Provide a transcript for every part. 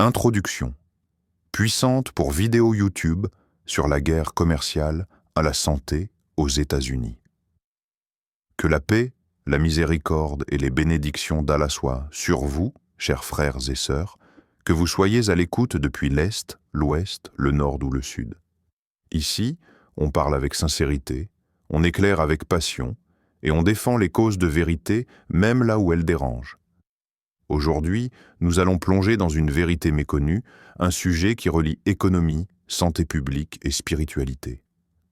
Introduction. Puissante pour vidéo YouTube sur la guerre commerciale à la santé aux États-Unis. Que la paix, la miséricorde et les bénédictions d'Allah soient sur vous, chers frères et sœurs, que vous soyez à l'écoute depuis l'Est, l'Ouest, le Nord ou le Sud. Ici, on parle avec sincérité, on éclaire avec passion, et on défend les causes de vérité même là où elles dérangent. Aujourd'hui, nous allons plonger dans une vérité méconnue, un sujet qui relie économie, santé publique et spiritualité.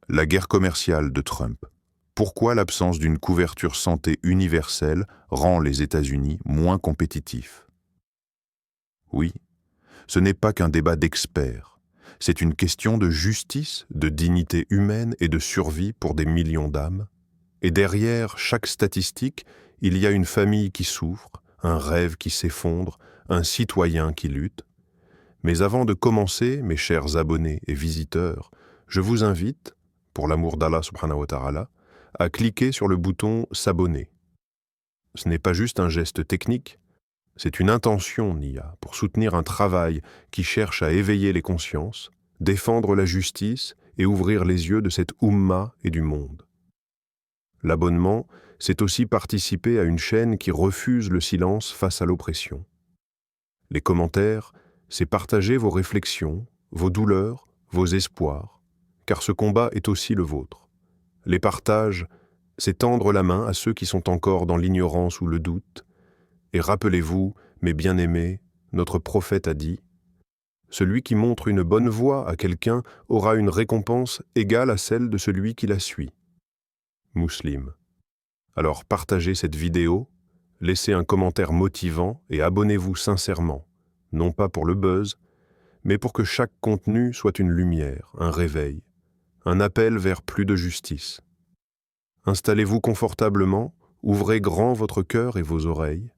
La guerre commerciale de Trump. Pourquoi l'absence d'une couverture santé universelle rend les États-Unis moins compétitifs? Oui, ce n'est pas qu'un débat d'experts. C'est une question de justice, de dignité humaine et de survie pour des millions d'âmes. Et derrière chaque statistique, il y a une famille qui souffre, un rêve qui s'effondre, un citoyen qui lutte. Mais avant de commencer, mes chers abonnés et visiteurs, je vous invite, pour l'amour d'Allah subhanahu wa ta'ala, à cliquer sur le bouton « S'abonner ». Ce n'est pas juste un geste technique, c'est une intention, Nia, pour soutenir un travail qui cherche à éveiller les consciences, défendre la justice et ouvrir les yeux de cette Oumma et du monde. L'abonnement, c'est aussi participer à une chaîne qui refuse le silence face à l'oppression. Les commentaires, c'est partager vos réflexions, vos douleurs, vos espoirs, car ce combat est aussi le vôtre. Les partages, c'est tendre la main à ceux qui sont encore dans l'ignorance ou le doute. Et rappelez-vous, mes bien-aimés, notre prophète a dit « Celui qui montre une bonne voie à quelqu'un aura une récompense égale à celle de celui qui la suit. » Muslim. Alors partagez cette vidéo, laissez un commentaire motivant et abonnez-vous sincèrement, non pas pour le buzz, mais pour que chaque contenu soit une lumière, un réveil, un appel vers plus de justice. Installez-vous confortablement, ouvrez grand votre cœur et vos oreilles.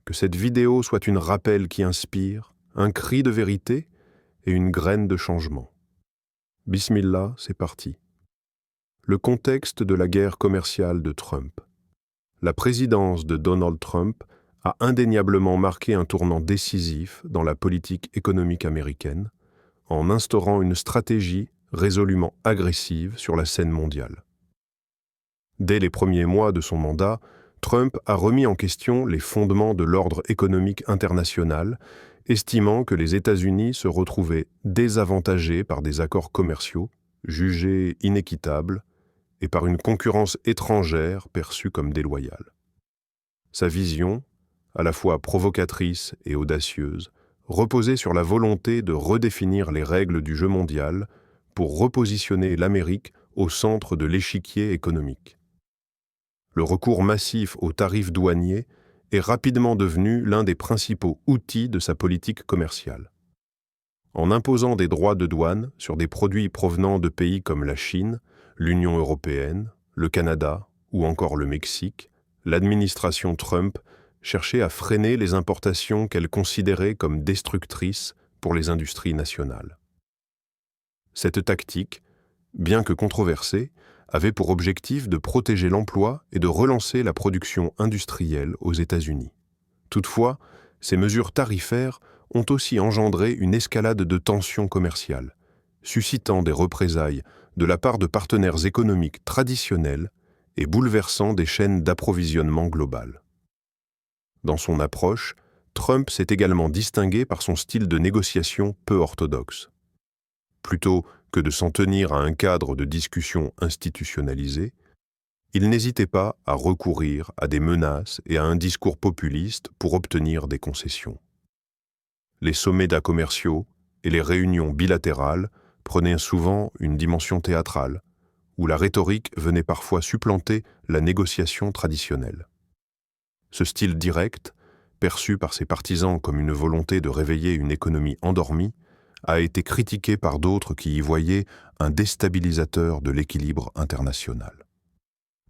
Que cette vidéo soit une rappel qui inspire, un cri de vérité et une graine de changement. Bismillah, c'est parti. Le contexte de la guerre commerciale de Trump. La présidence de Donald Trump a indéniablement marqué un tournant décisif dans la politique économique américaine, en instaurant une stratégie résolument agressive sur la scène mondiale. Dès les premiers mois de son mandat, Trump a remis en question les fondements de l'ordre économique international, estimant que les États-Unis se retrouvaient désavantagés par des accords commerciaux, jugés inéquitables, et par une concurrence étrangère perçue comme déloyale. Sa vision, à la fois provocatrice et audacieuse, reposait sur la volonté de redéfinir les règles du jeu mondial pour repositionner l'Amérique au centre de l'échiquier économique. Le recours massif aux tarifs douaniers est rapidement devenu l'un des principaux outils de sa politique commerciale. En imposant des droits de douane sur des produits provenant de pays comme la Chine, l'Union européenne, le Canada ou encore le Mexique, l'administration Trump cherchait à freiner les importations qu'elle considérait comme destructrices pour les industries nationales. Cette tactique, bien que controversée, avait pour objectif de protéger l'emploi et de relancer la production industrielle aux États-Unis. Toutefois, ces mesures tarifaires ont aussi engendré une escalade de tensions commerciales, suscitant des représailles de la part de partenaires économiques traditionnels et bouleversant des chaînes d'approvisionnement globales. Dans son approche, Trump s'est également distingué par son style de négociation peu orthodoxe. Plutôt que de s'en tenir à un cadre de discussion institutionnalisé, il n'hésitait pas à recourir à des menaces et à un discours populiste pour obtenir des concessions. Les sommets commerciaux et les réunions bilatérales prenaient souvent une dimension théâtrale, où la rhétorique venait parfois supplanter la négociation traditionnelle. Ce style direct, perçu par ses partisans comme une volonté de réveiller une économie endormie, a été critiqué par d'autres qui y voyaient un déstabilisateur de l'équilibre international.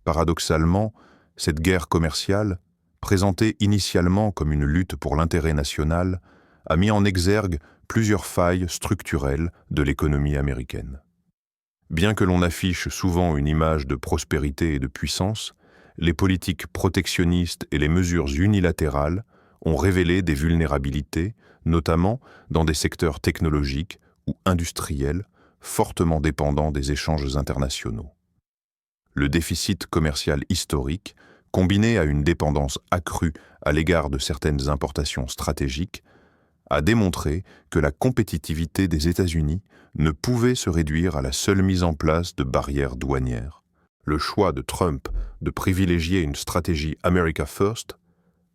Paradoxalement, cette guerre commerciale, présentée initialement comme une lutte pour l'intérêt national, a mis en exergue plusieurs failles structurelles de l'économie américaine. Bien que l'on affiche souvent une image de prospérité et de puissance, les politiques protectionnistes et les mesures unilatérales ont révélé des vulnérabilités, notamment dans des secteurs technologiques ou industriels fortement dépendants des échanges internationaux. Le déficit commercial historique, combiné à une dépendance accrue à l'égard de certaines importations stratégiques, a démontré que la compétitivité des États-Unis ne pouvait se réduire à la seule mise en place de barrières douanières. Le choix de Trump de privilégier une stratégie America First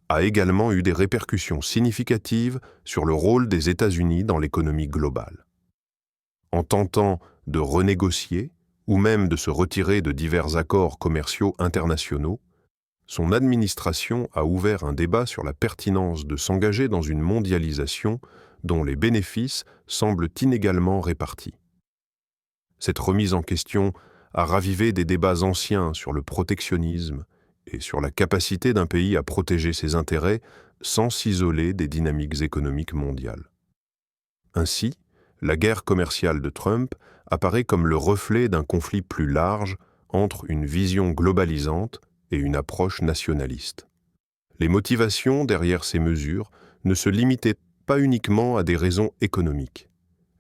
a également eu des répercussions significatives sur le rôle des États-Unis dans l'économie globale. En tentant de renégocier ou même de se retirer de divers accords commerciaux internationaux, son administration a ouvert un débat sur la pertinence de s'engager dans une mondialisation dont les bénéfices semblent inégalement répartis. Cette remise en question a ravivé des débats anciens sur le protectionnisme et sur la capacité d'un pays à protéger ses intérêts sans s'isoler des dynamiques économiques mondiales. Ainsi, la guerre commerciale de Trump apparaît comme le reflet d'un conflit plus large entre une vision globalisante et une approche nationaliste. Les motivations derrière ces mesures ne se limitaient pas uniquement à des raisons économiques.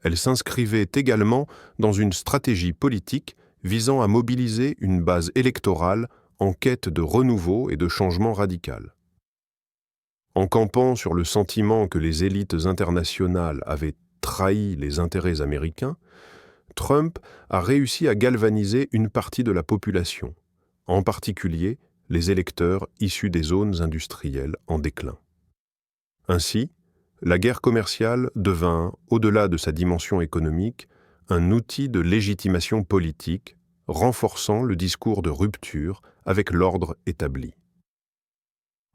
Elles s'inscrivaient également dans une stratégie politique visant à mobiliser une base électorale en quête de renouveau et de changement radical. En campant sur le sentiment que les élites internationales avaient trahi les intérêts américains, Trump a réussi à galvaniser une partie de la population, en particulier les électeurs issus des zones industrielles en déclin. Ainsi, la guerre commerciale devint, au-delà de sa dimension économique, un outil de légitimation politique, renforçant le discours de rupture avec l'ordre établi.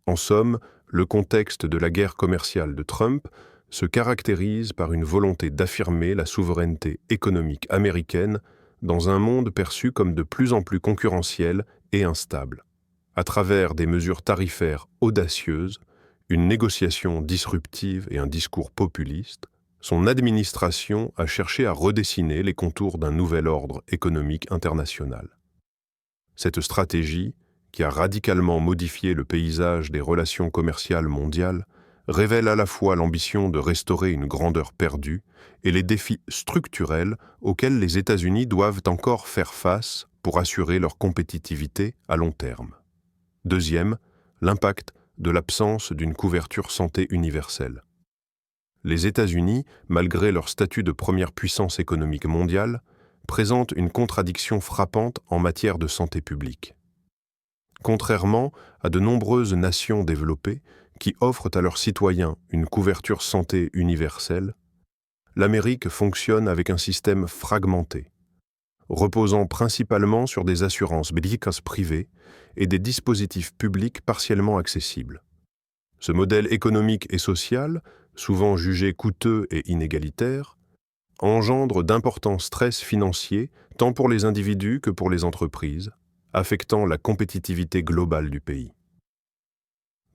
En somme, le contexte de la guerre commerciale de Trump se caractérise par une volonté d'affirmer la souveraineté économique américaine dans un monde perçu comme de plus en plus concurrentiel et instable. À travers des mesures tarifaires audacieuses, une négociation disruptive et un discours populiste, son administration a cherché à redessiner les contours d'un nouvel ordre économique international. Cette stratégie, qui a radicalement modifié le paysage des relations commerciales mondiales, révèle à la fois l'ambition de restaurer une grandeur perdue et les défis structurels auxquels les États-Unis doivent encore faire face pour assurer leur compétitivité à long terme. Deuxième, l'impact de l'absence d'une couverture santé universelle. Les États-Unis, malgré leur statut de première puissance économique mondiale, présentent une contradiction frappante en matière de santé publique. Contrairement à de nombreuses nations développées qui offrent à leurs citoyens une couverture santé universelle, l'Amérique fonctionne avec un système fragmenté, reposant principalement sur des assurances médicales privées et des dispositifs publics partiellement accessibles. Ce modèle économique et social, souvent jugé coûteux et inégalitaire, engendre d'importants stress financiers tant pour les individus que pour les entreprises, affectant la compétitivité globale du pays.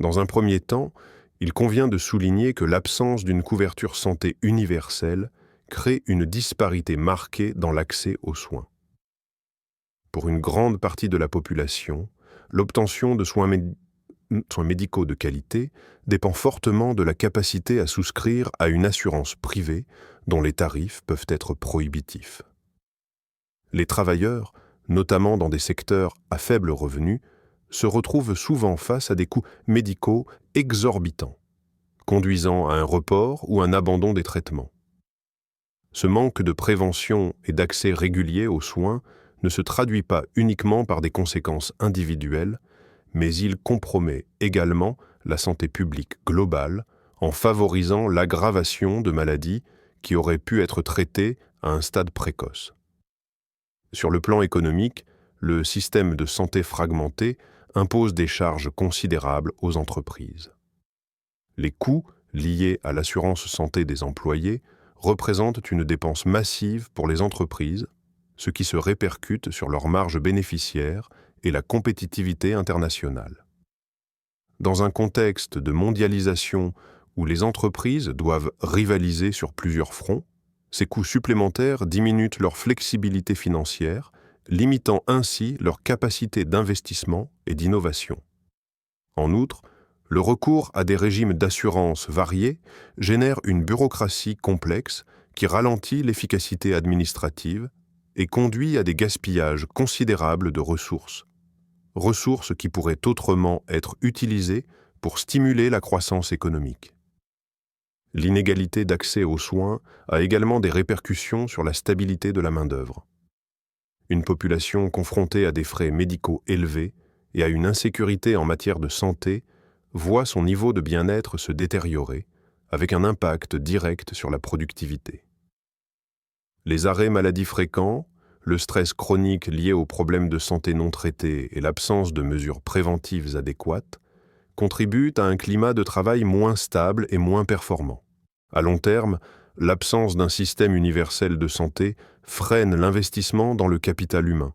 Dans un premier temps, il convient de souligner que l'absence d'une couverture santé universelle crée une disparité marquée dans l'accès aux soins. Pour une grande partie de la population, l'obtention de soins médicaux de qualité dépend fortement de la capacité à souscrire à une assurance privée dont les tarifs peuvent être prohibitifs. Les travailleurs, notamment dans des secteurs à faible revenu, se retrouvent souvent face à des coûts médicaux exorbitants, conduisant à un report ou un abandon des traitements. Ce manque de prévention et d'accès régulier aux soins ne se traduit pas uniquement par des conséquences individuelles, mais il compromet également la santé publique globale en favorisant l'aggravation de maladies qui auraient pu être traitées à un stade précoce. Sur le plan économique, le système de santé fragmenté impose des charges considérables aux entreprises. Les coûts liés à l'assurance santé des employés représentent une dépense massive pour les entreprises, ce qui se répercute sur leurs marges bénéficiaires et la compétitivité internationale. Dans un contexte de mondialisation où les entreprises doivent rivaliser sur plusieurs fronts, ces coûts supplémentaires diminuent leur flexibilité financière, limitant ainsi leur capacité d'investissement et d'innovation. En outre, Le recours à des régimes d'assurance variés génère une bureaucratie complexe qui ralentit l'efficacité administrative et conduit à des gaspillages considérables de ressources. Ressources qui pourraient autrement être utilisées pour stimuler la croissance économique. L'inégalité d'accès aux soins a également des répercussions sur la stabilité de la main-d'œuvre. Une population confrontée à des frais médicaux élevés et à une insécurité en matière de santé voit son niveau de bien-être se détériorer, avec un impact direct sur la productivité. Les arrêts maladie fréquents, le stress chronique lié aux problèmes de santé non traités et l'absence de mesures préventives adéquates contribuent à un climat de travail moins stable et moins performant. À long terme, l'absence d'un système universel de santé freine l'investissement dans le capital humain,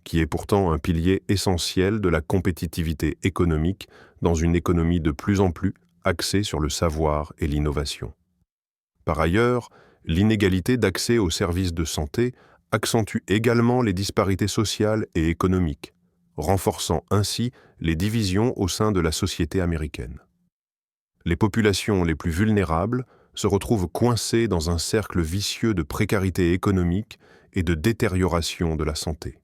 qui est pourtant un pilier essentiel de la compétitivité économique dans une économie de plus en plus axée sur le savoir et l'innovation. Par ailleurs, l'inégalité d'accès aux services de santé accentue également les disparités sociales et économiques, renforçant ainsi les divisions au sein de la société américaine. Les populations les plus vulnérables se retrouvent coincées dans un cercle vicieux de précarité économique et de détérioration de la santé.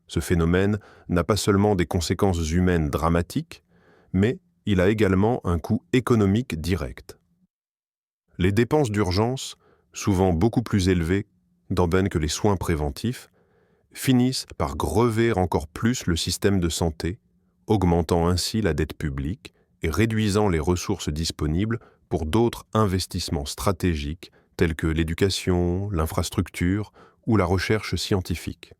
Ce phénomène n'a pas seulement des conséquences humaines dramatiques, mais il a également un coût économique direct. Les dépenses d'urgence, souvent beaucoup plus élevées que les soins préventifs, finissent par grever encore plus le système de santé, augmentant ainsi la dette publique et réduisant les ressources disponibles pour d'autres investissements stratégiques tels que l'éducation, l'infrastructure ou la recherche scientifique.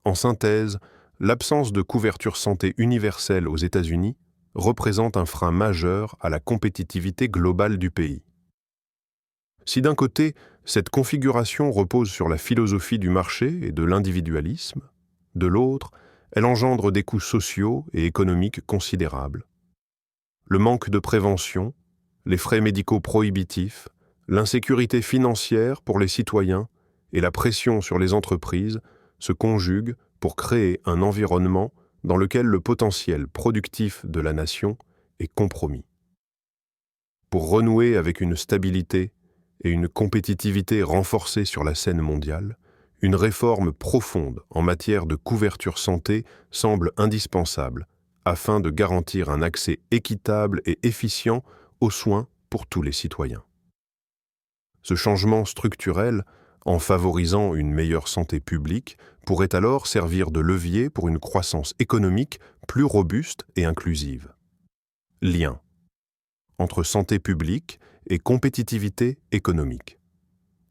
En synthèse, l'absence de couverture santé universelle aux États-Unis représente un frein majeur à la compétitivité globale du pays. Si d'un côté, cette configuration repose sur la philosophie du marché et de l'individualisme, de l'autre, elle engendre des coûts sociaux et économiques considérables. Le manque de prévention, les frais médicaux prohibitifs, l'insécurité financière pour les citoyens et la pression sur les entreprises se conjuguent pour créer un environnement dans lequel le potentiel productif de la nation est compromis. Pour renouer avec une stabilité et une compétitivité renforcée sur la scène mondiale, une réforme profonde en matière de couverture santé semble indispensable afin de garantir un accès équitable et efficient aux soins pour tous les citoyens. Ce changement structurel, en favorisant une meilleure santé publique, pourrait alors servir de levier pour une croissance économique plus robuste et inclusive. Lien entre santé publique et compétitivité économique.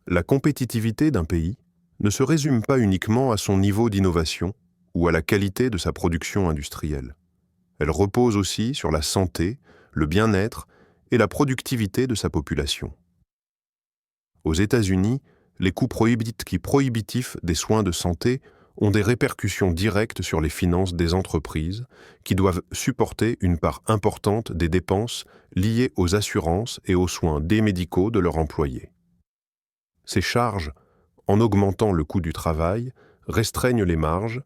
La compétitivité d'un pays ne se résume pas uniquement à son niveau d'innovation ou à la qualité de sa production industrielle. Elle repose aussi sur la santé, le bien-être et la productivité de sa population. Aux États-Unis, les coûts prohibitifs des soins de santé ont des répercussions directes sur les finances des entreprises qui doivent supporter une part importante des dépenses liées aux assurances et aux soins médicaux de leurs employés. Ces charges, en augmentant le coût du travail, restreignent les marges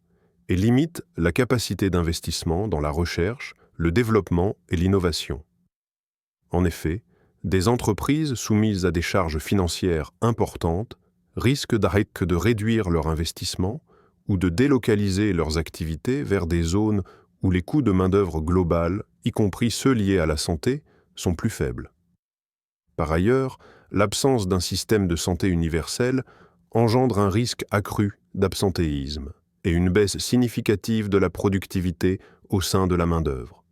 et limitent la capacité d'investissement dans la recherche, le développement et l'innovation. En effet, des entreprises soumises à des charges financières importantes risquent de réduire leur investissement ou de délocaliser leurs activités vers des zones où les coûts de main-d'œuvre globale, y compris ceux liés à la santé, sont plus faibles. Par ailleurs, l'absence d'un système de santé universel engendre un risque accru d'absentéisme et une baisse significative de la productivité au sein de la main-d'œuvre.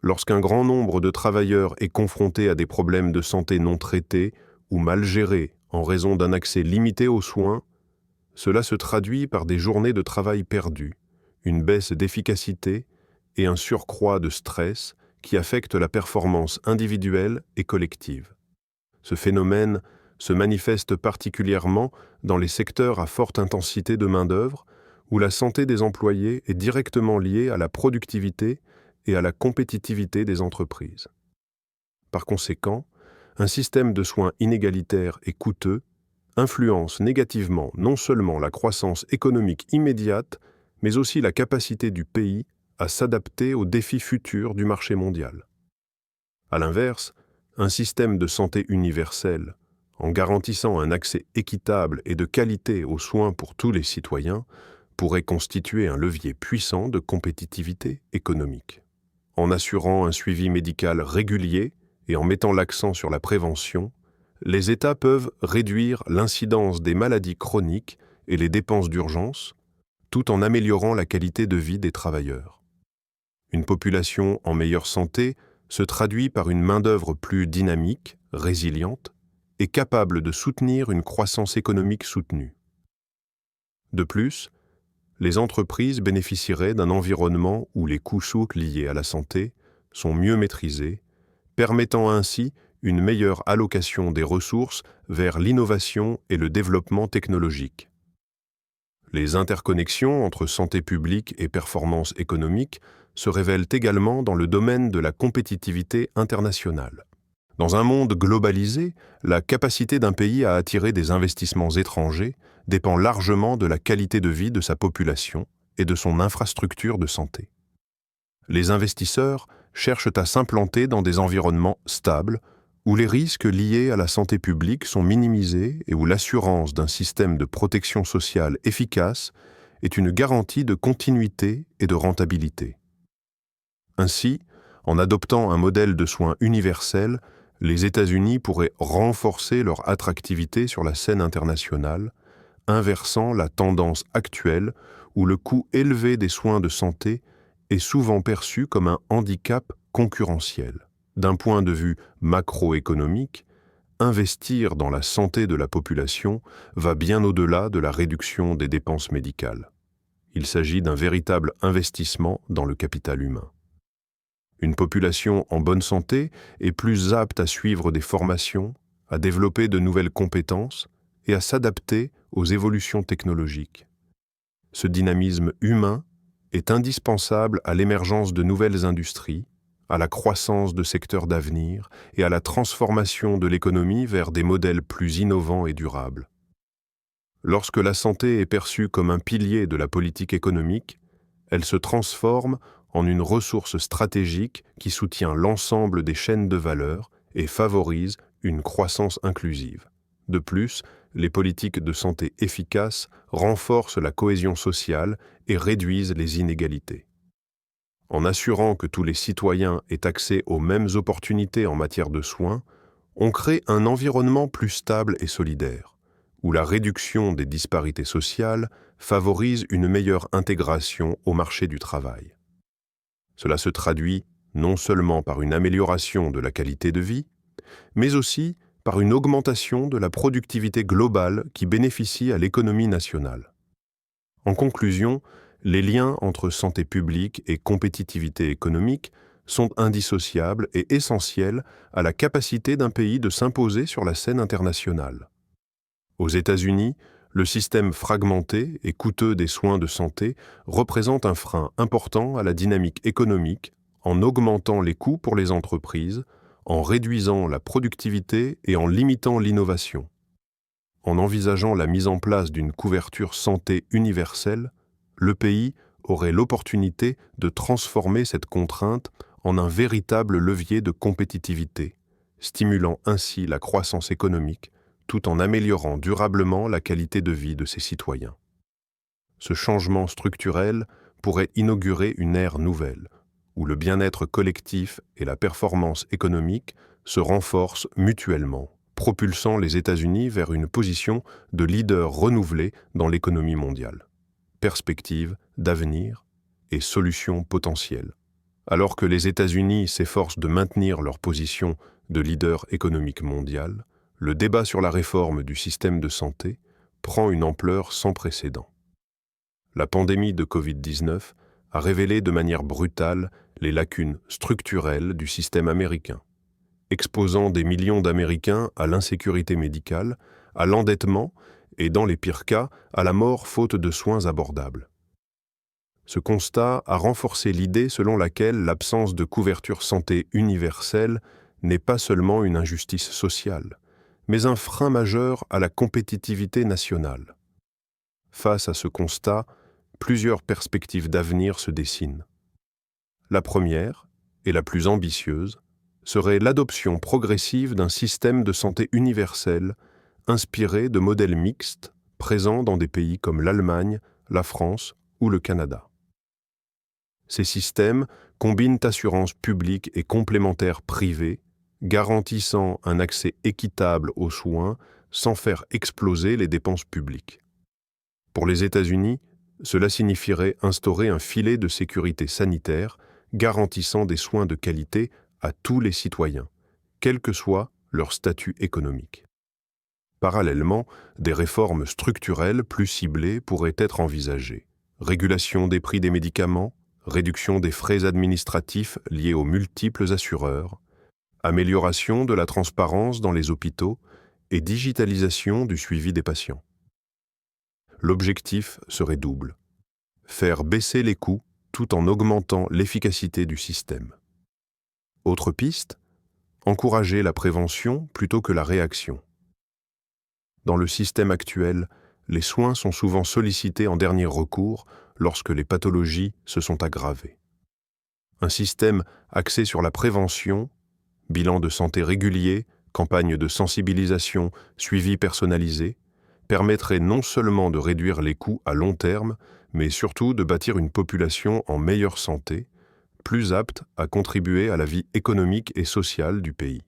Lorsqu'un grand nombre de travailleurs est confronté à des problèmes de santé non traités ou mal gérés en raison d'un accès limité aux soins, cela se traduit par des journées de travail perdues, une baisse d'efficacité et un surcroît de stress qui affectent la performance individuelle et collective. Ce phénomène se manifeste particulièrement dans les secteurs à forte intensité de main-d'œuvre, où la santé des employés est directement liée à la productivité et à la compétitivité des entreprises. Par conséquent, un système de soins inégalitaire et coûteux influence négativement non seulement la croissance économique immédiate, mais aussi la capacité du pays à s'adapter aux défis futurs du marché mondial. À l'inverse, un système de santé universel, en garantissant un accès équitable et de qualité aux soins pour tous les citoyens, pourrait constituer un levier puissant de compétitivité économique. En assurant un suivi médical régulier et en mettant l'accent sur la prévention, les États peuvent réduire l'incidence des maladies chroniques et les dépenses d'urgence, tout en améliorant la qualité de vie des travailleurs. Une population en meilleure santé se traduit par une main-d'œuvre plus dynamique, résiliente et capable de soutenir une croissance économique soutenue. De plus, les entreprises bénéficieraient d'un environnement où les coûts souples liés à la santé sont mieux maîtrisés, permettant ainsi une meilleure allocation des ressources vers l'innovation et le développement technologique. Les interconnexions entre santé publique et performance économique se révèlent également dans le domaine de la compétitivité internationale. Dans un monde globalisé, la capacité d'un pays à attirer des investissements étrangers dépend largement de la qualité de vie de sa population et de son infrastructure de santé. Les investisseurs cherchent à s'implanter dans des environnements stables, où les risques liés à la santé publique sont minimisés et où l'assurance d'un système de protection sociale efficace est une garantie de continuité et de rentabilité. Ainsi, en adoptant un modèle de soins universel, les États-Unis pourraient renforcer leur attractivité sur la scène internationale, inversant la tendance actuelle où le coût élevé des soins de santé est souvent perçu comme un handicap concurrentiel. D'un point de vue macroéconomique, investir dans la santé de la population va bien au-delà de la réduction des dépenses médicales. Il s'agit d'un véritable investissement dans le capital humain. Une population en bonne santé est plus apte à suivre des formations, à développer de nouvelles compétences et à s'adapter aux évolutions technologiques. Ce dynamisme humain est indispensable à l'émergence de nouvelles industries, à la croissance de secteurs d'avenir et à la transformation de l'économie vers des modèles plus innovants et durables. Lorsque la santé est perçue comme un pilier de la politique économique, elle se transforme en une ressource stratégique qui soutient l'ensemble des chaînes de valeur et favorise une croissance inclusive. De plus, les politiques de santé efficaces renforcent la cohésion sociale et réduisent les inégalités. En assurant que tous les citoyens aient accès aux mêmes opportunités en matière de soins, on crée un environnement plus stable et solidaire, où la réduction des disparités sociales favorise une meilleure intégration au marché du travail. Cela se traduit non seulement par une amélioration de la qualité de vie, mais aussi par une augmentation de la productivité globale qui bénéficie à l'économie nationale. En conclusion, les liens entre santé publique et compétitivité économique sont indissociables et essentiels à la capacité d'un pays de s'imposer sur la scène internationale. Aux États-Unis, le système fragmenté et coûteux des soins de santé représente un frein important à la dynamique économique en augmentant les coûts pour les entreprises, en réduisant la productivité et en limitant l'innovation. En envisageant la mise en place d'une couverture santé universelle, le pays aurait l'opportunité de transformer cette contrainte en un véritable levier de compétitivité, stimulant ainsi la croissance économique tout en améliorant durablement la qualité de vie de ses citoyens. Ce changement structurel pourrait inaugurer une ère nouvelle, où le bien-être collectif et la performance économique se renforcent mutuellement, propulsant les États-Unis vers une position de leader renouvelé dans l'économie mondiale. Perspectives d'avenir et solutions potentielles. Alors que les États-Unis s'efforcent de maintenir leur position de leader économique mondial, le débat sur la réforme du système de santé prend une ampleur sans précédent. La pandémie de Covid-19 a révélé de manière brutale les lacunes structurelles du système américain, exposant des millions d'Américains à l'insécurité médicale, à l'endettement et, dans les pires cas, à la mort faute de soins abordables. Ce constat a renforcé l'idée selon laquelle l'absence de couverture santé universelle n'est pas seulement une injustice sociale, mais un frein majeur à la compétitivité nationale. Face à ce constat, plusieurs perspectives d'avenir se dessinent. La première, et la plus ambitieuse, serait l'adoption progressive d'un système de santé universel inspiré de modèles mixtes présents dans des pays comme l'Allemagne, la France ou le Canada. Ces systèmes combinent assurance publique et complémentaire privée, garantissant un accès équitable aux soins sans faire exploser les dépenses publiques. Pour les États-Unis, cela signifierait instaurer un filet de sécurité sanitaire garantissant des soins de qualité à tous les citoyens, quel que soit leur statut économique. Parallèlement, des réformes structurelles plus ciblées pourraient être envisagées. Régulation des prix des médicaments, réduction des frais administratifs liés aux multiples assureurs, amélioration de la transparence dans les hôpitaux et digitalisation du suivi des patients. L'objectif serait double: faire baisser les coûts tout en augmentant l'efficacité du système. Autre piste, encourager la prévention plutôt que la réaction. Dans le système actuel, les soins sont souvent sollicités en dernier recours lorsque les pathologies se sont aggravées. Un système axé sur la prévention, bilan de santé régulier, campagne de sensibilisation, suivi personnalisé, permettrait non seulement de réduire les coûts à long terme, mais surtout de bâtir une population en meilleure santé, plus apte à contribuer à la vie économique et sociale du pays.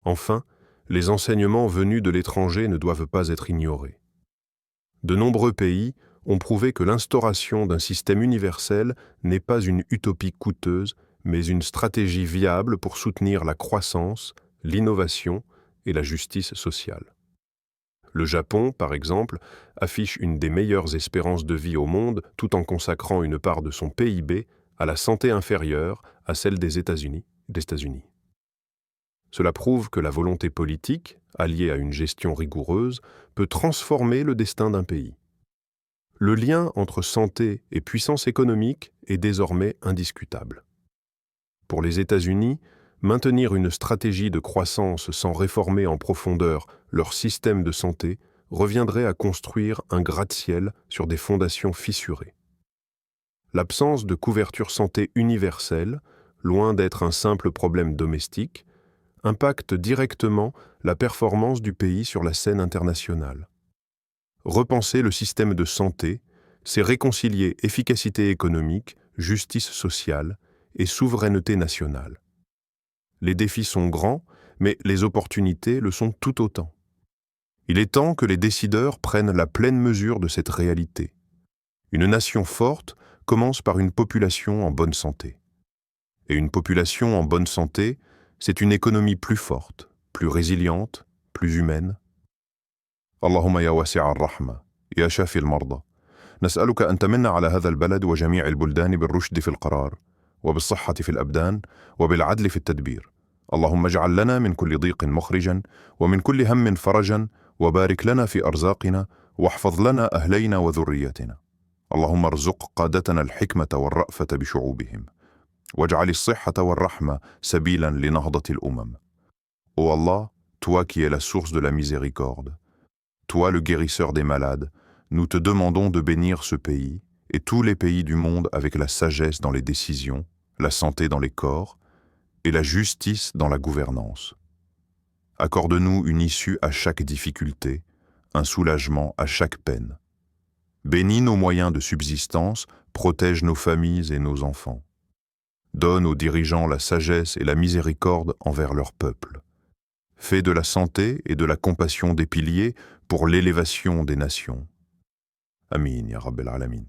Enfin, les enseignements venus de l'étranger ne doivent pas être ignorés. De nombreux pays ont prouvé que l'instauration d'un système universel n'est pas une utopie coûteuse, mais une stratégie viable pour soutenir la croissance, l'innovation et la justice sociale. Le Japon, par exemple, affiche une des meilleures espérances de vie au monde tout en consacrant une part de son PIB à la santé inférieure à celle des États-Unis. Cela prouve que la volonté politique, alliée à une gestion rigoureuse, peut transformer le destin d'un pays. Le lien entre santé et puissance économique est désormais indiscutable. Pour les États-Unis, maintenir une stratégie de croissance sans réformer en profondeur leur système de santé reviendrait à construire un gratte-ciel sur des fondations fissurées. L'absence de couverture santé universelle, loin d'être un simple problème domestique, impacte directement la performance du pays sur la scène internationale. Repenser le système de santé, c'est réconcilier efficacité économique, justice sociale et souveraineté nationale. Les défis sont grands, mais les opportunités le sont tout autant. Il est temps que les décideurs prennent la pleine mesure de cette réalité. Une nation forte commence par une population en bonne santé. Et une population en bonne santé, c'est une économie plus forte, plus résiliente, plus humaine. اللهم يا واسع الرحمة يا شافي المرضى نسألك أن تمن على هذا البلد وجميع البلدان بالرشد في القرار وبالصحة في الأبدان وبالعدل في التدبير. اللهم اجعل لنا من كل ضيق مخرجا ومن كل هم فرجا وبارك لنا في أرزاقنا واحفظ لنا أهلينا وذريتنا. اللهم ارزق قادتنا الحكمة والرأفة بشعوبهم واجعل الصحة والرحمة سبيلا لنهضة الأمم. Ô Allah, toi qui es la source de la miséricorde, toi le guérisseur des malades, nous te demandons de bénir ce pays et tous les pays du monde avec la sagesse dans les décisions, la santé dans les corps et la justice dans la gouvernance. Accorde-nous une issue à chaque difficulté, un soulagement à chaque peine. Bénis nos moyens de subsistance, protège nos familles et nos enfants. Donne aux dirigeants la sagesse et la miséricorde envers leur peuple. Fais de la santé et de la compassion des piliers pour l'élévation des nations. Amin, ya Rabbel Alamin.